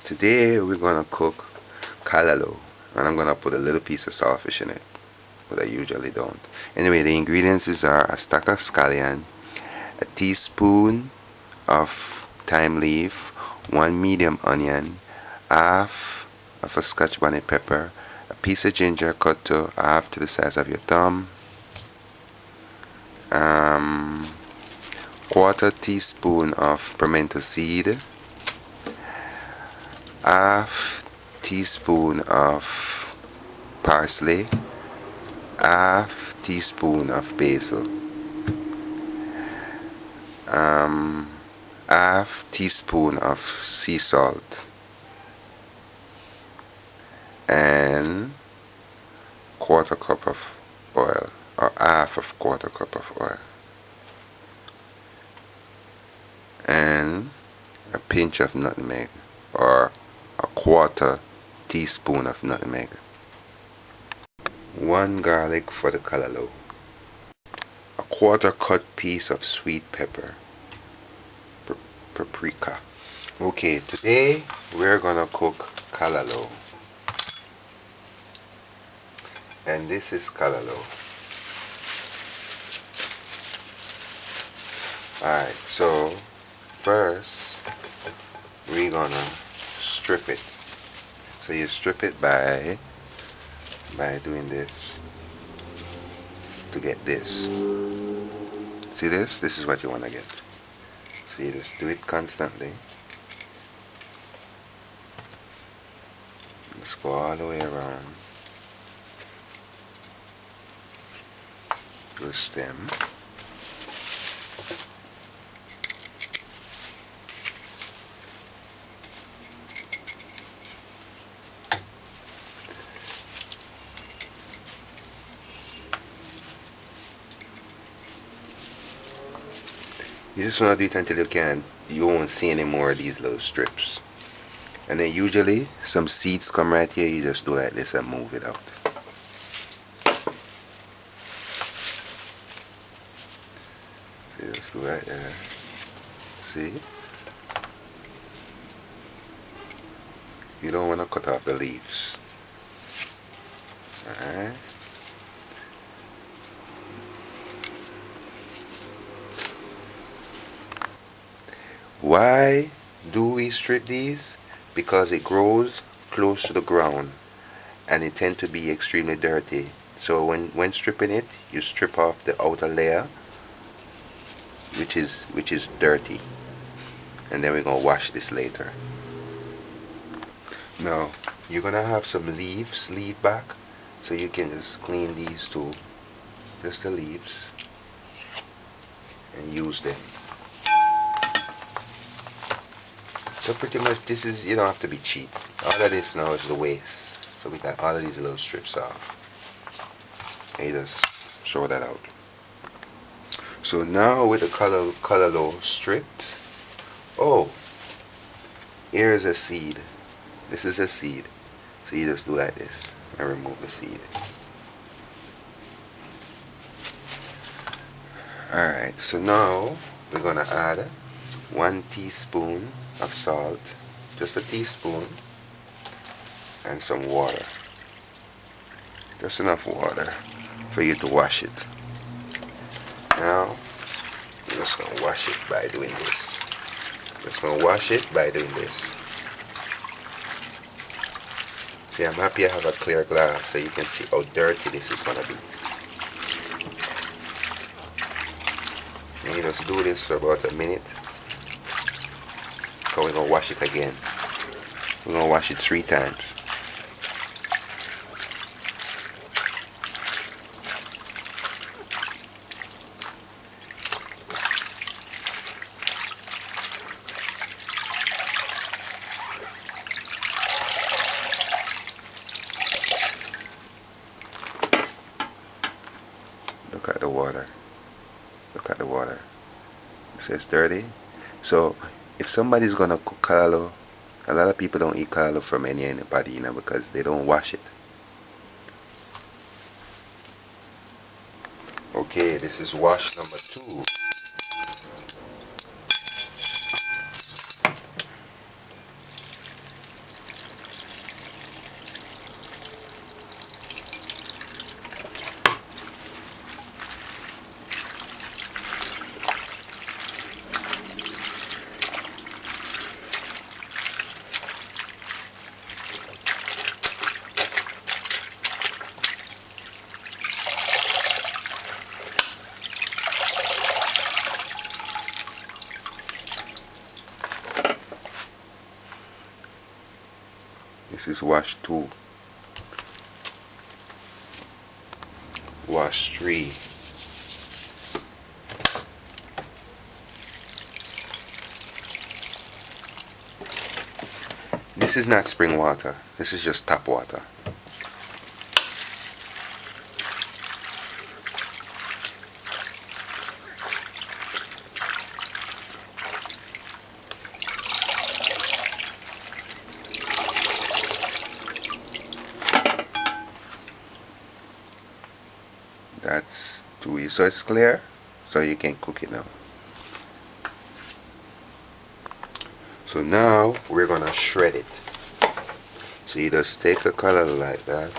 Today we're gonna cook callaloo, and I'm gonna put a little piece of saltfish in it, but I usually don't. Anyway, the ingredients are a stack of scallion, a teaspoon of thyme leaf, one medium onion, half of a scotch bonnet pepper, a piece of ginger cut to half to the size of your thumb, quarter teaspoon of pimento seed, half teaspoon of parsley, half teaspoon of basil, half teaspoon of sea salt, and quarter cup of oil, or half of quarter cup of oil, and a pinch of nutmeg, or a quarter teaspoon of nutmeg, one garlic for the callaloo, a quarter cut piece of sweet pepper, paprika. Okay, today we're gonna cook callaloo, and this is callaloo. Alright, so first we're gonna strip it. So you strip it by doing this to get this. See this? This is what you want to get. So you just do it constantly. Just go all the way around to the stem. You just want to do it until you won't see any more of these little strips. And then usually some seeds come right here. You just do like this and move it out. So just do right there. See? You don't want to cut off the leaves. Alright? Why do we strip these? Because it grows close to the ground and it tends to be extremely dirty. So when stripping it, you strip off the outer layer, which is dirty, and then we're gonna wash this later. Now you're gonna have some leaves leave back, so you can just clean these too, just the leaves, and use them. So pretty much this is, you don't have to be cheap. All of this now is the waste. So we got all of these little strips off. And you just throw that out. So now with the callaloo stripped, oh, here is a seed. This is a seed. So you just do like this and remove the seed. Alright, so now we're gonna add 1 teaspoon of salt, just a teaspoon, and some water, just enough water for you to wash it. Now you're just going to wash it by doing this. Just going to wash it by doing this. See, I'm happy I have a clear glass so you can see how dirty this is going to be. And you just do this for about a minute. So we're going to wash it again. We're going to wash it 3 times. Look at the water. Look at the water. It says dirty. So if somebody's gonna cook callaloo, a lot of people don't eat callaloo from anybody, you know, because they don't wash it. Okay, this is wash number 2. This is wash 2. Wash 3. This is not spring water. This is just tap water. That's 2. So it's clear, so you can cook it now. So now we're gonna shred it. So you just take a callaloo like that.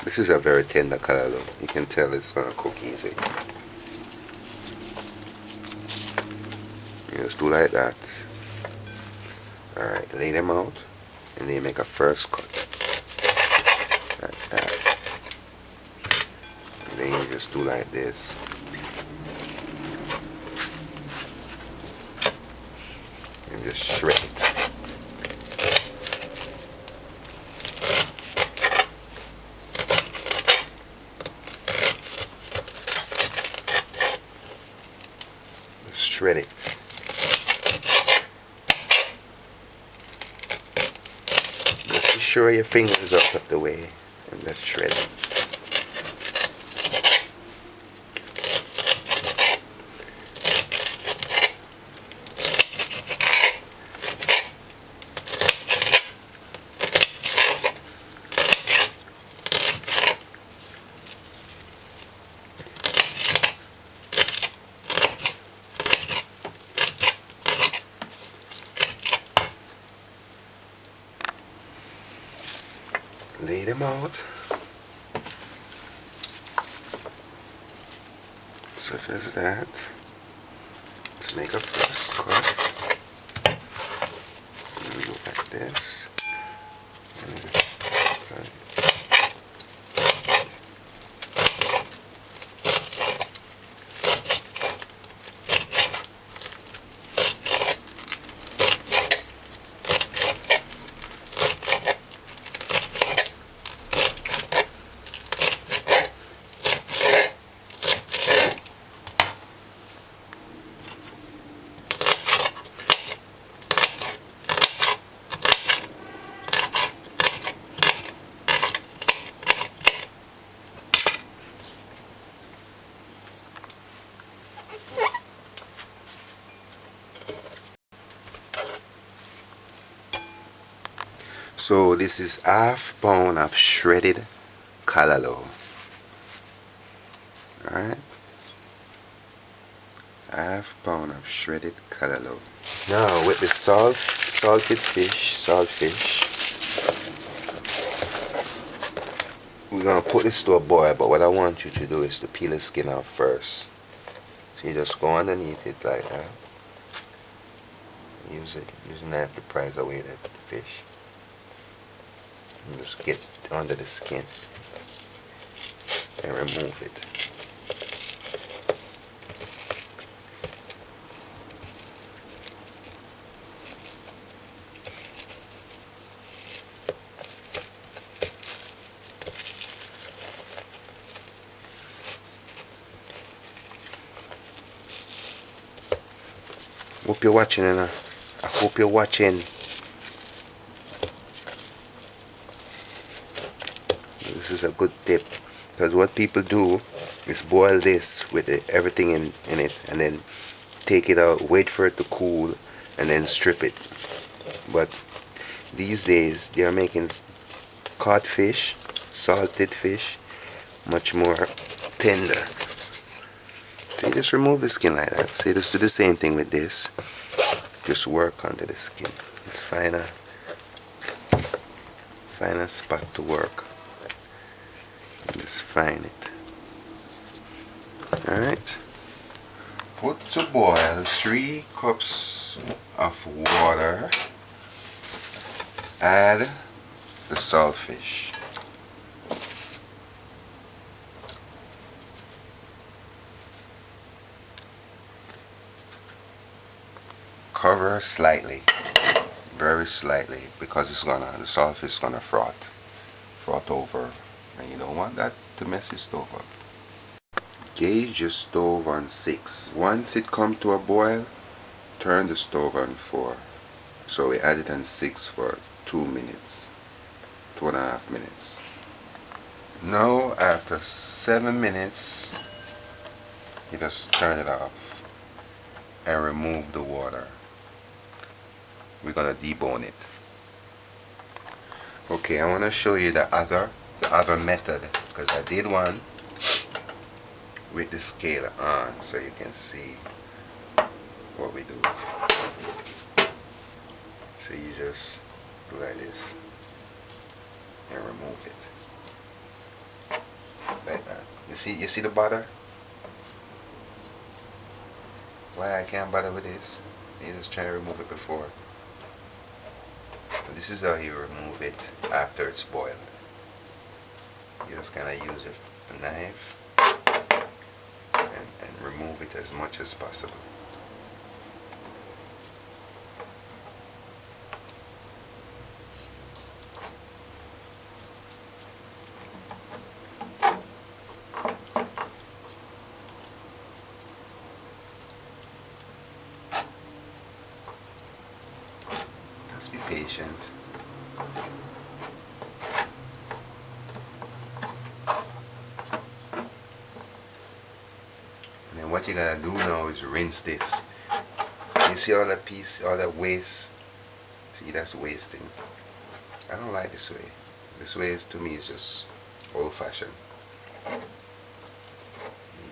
This is a very tender callaloo. You can tell it's gonna cook easy. You just do like that. Alright, lay them out and then make a first cut. Like that. And then you just do like this. And just shred it. Shred it. Just be sure your fingers are out of the way and just shred it. Lay them out, such as that. Let's make a first cut. And we go like this. And then cut. So this is ½ pound of shredded callaloo. Alright? ½ pound of shredded callaloo. Now with the salted fish, we're gonna put this to a boil, but what I want you to do is to peel the skin off first. So you just go underneath it like that. Use a knife to prise away that fish. And just get under the skin and remove it. Hope you're watching, and I hope you're watching. This is a good tip, because what people do is boil this with everything in it, and then take it out, wait for it to cool, and then strip it. But these days they are making cod fish, salted fish, much more tender. So you just remove the skin like that. So you just do the same thing with this. Just work under the skin. Just find a spot to work. And just find it. Alright. Put to boil 3 cups of water. Add the saltfish. Cover slightly. very slightly because the saltfish is gonna froth over, and you don't want that to mess your stove up. Gauge your stove on 6. Once it come to a boil, turn the stove on 4. So we add it on 6 for 2 minutes, 2.5 minutes. Now after 7 minutes, you just turn it off and remove the water. We're gonna debone it. Okay, I want to show you the other method, because I did one with the scale on, so you can see what we do. So you just do like this and remove it like that. You see the butter? Why I can't bother with this? You just try to remove it before. So this is how you remove it after it's boiled. You just kind of use a knife and remove it as much as possible. Just be patient. And then what you gotta do now is rinse this. You see all that piece, all that waste? See, that's wasting. I don't like this way. This way to me is just old-fashioned. You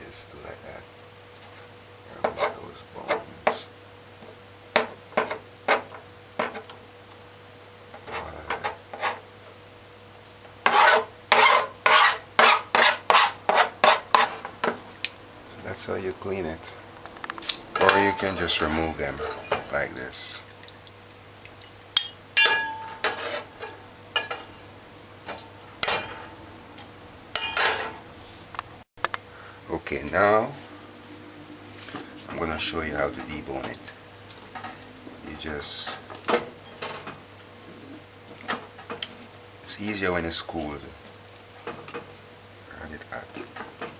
just do like that. Remove those bones. That's how you clean it. Or you can just remove them like this. Okay, now I'm going to show you how to debone it. You just, it's easier when it's cool and it hot.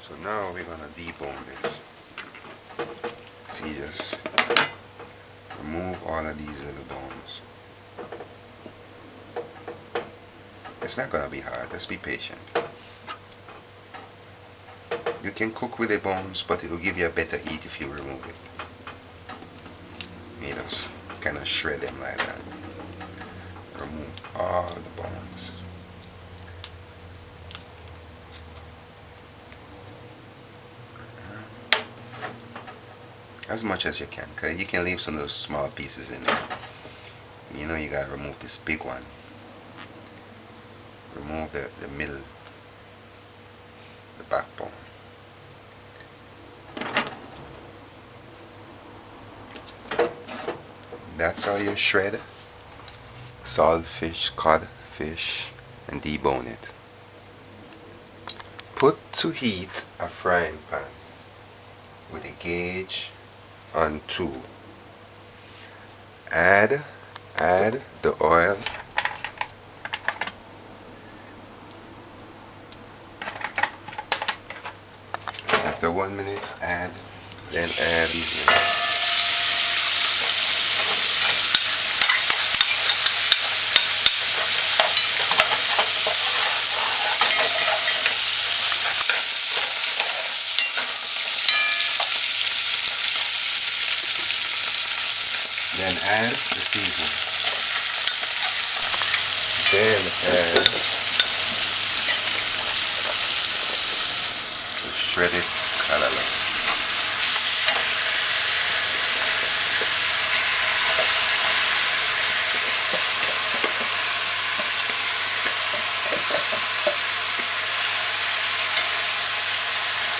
So now we're going to debone this. So you just remove all of these little bones. It's not going to be hard, just be patient. You can cook with the bones, but it will give you a better heat if you remove it. You just kind of shred them like that. Remove all the bones. As much as you can, because you can leave some of those small pieces in there. You know you gotta remove this big one. Remove the middle, the backbone. That's how you shred saltfish, codfish, and debone it. Put to heat a frying pan with a gauge on 2. Add the oil. After 1 minute, then add these. Then add the seasoning. Then add the shredded callaloo.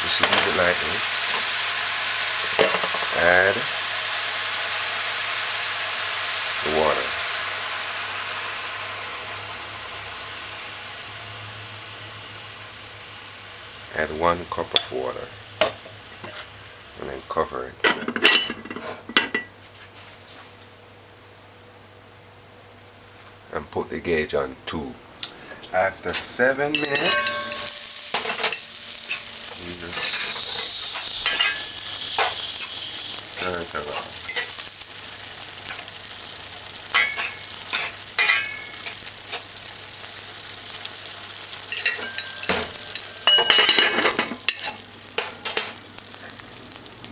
Just leave it like this. Add the water. Add 1 cup of water and then cover it. and put the gauge on 2. After 7 minutes, you just turn it around.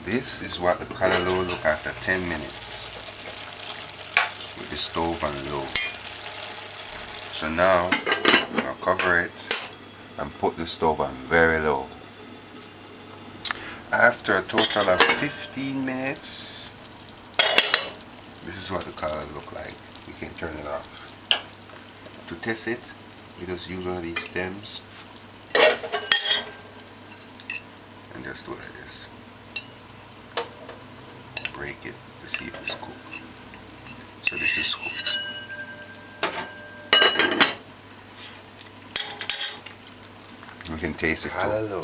This is what the callaloo look after 10 minutes with the stove on low. So now I'll cover it and put the stove on very low. After a total of 15 minutes, this is what the callaloo look like. You can turn it off. To test it, you just use one of these stems and just do like this. Break it to see if it's cooked. So this is cooked. We can taste it too. Callaloo.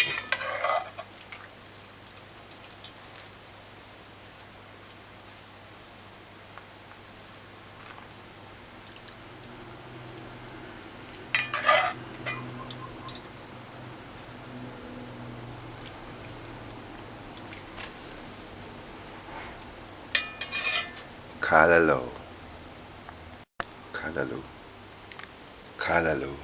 Callaloo. Callaloo. Callaloo.